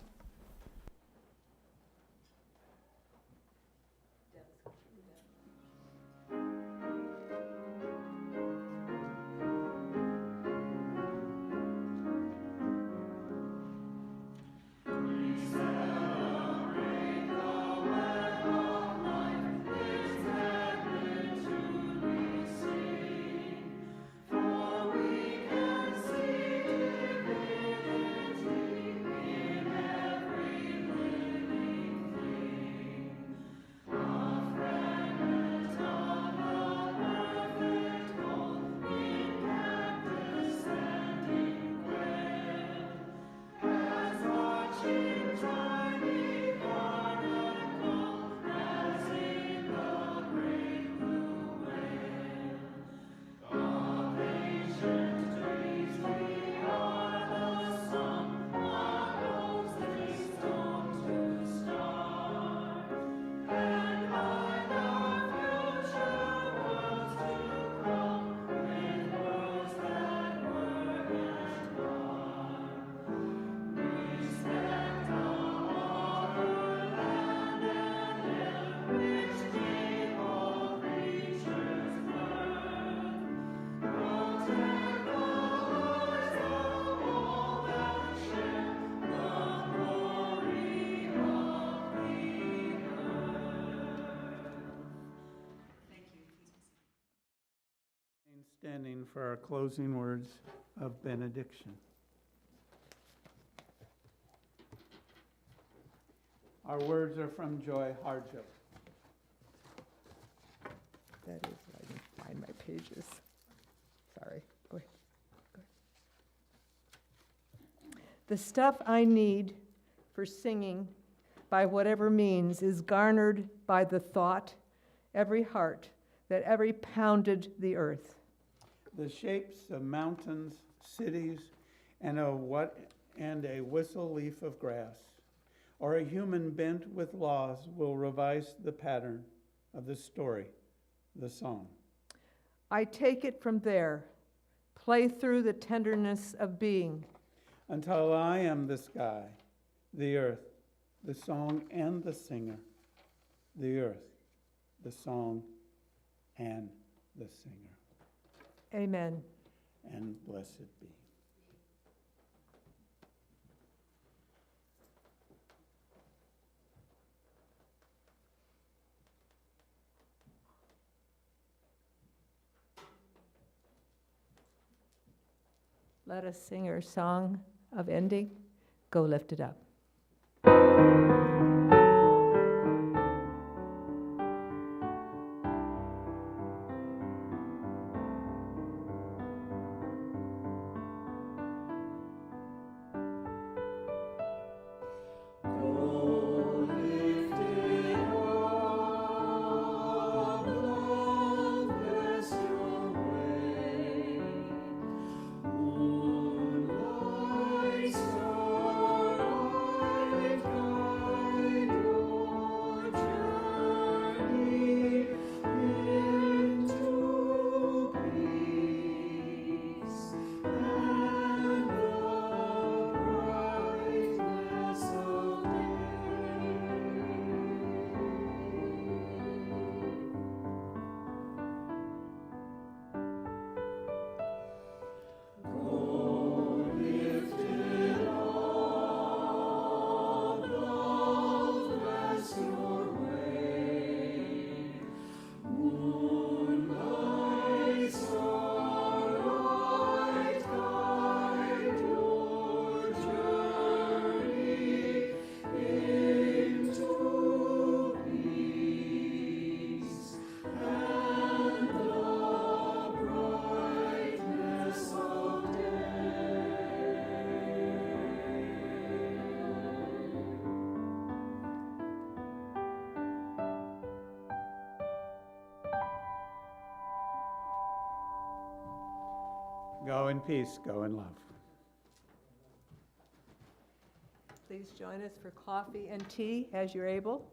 Standing for our closing words of benediction. Our words are from Joy Harjo. That is, I didn't find my pages. Sorry, go ahead. The stuff I need for singing by whatever means is garnered by the thought, every heart that ever pounded the earth. The shapes of mountains, cities, and a whistle leaf of grass, or a human bent with laws will revise the pattern of the story, the song. I take it from there, play through the tenderness of being, until I am the sky, the earth, the song and the singer, the earth, the song and the singer. Amen. And blessed be. Let us sing our song of ending. Go lift it up. Go in peace, go in love. Please join us for coffee and tea as you're able.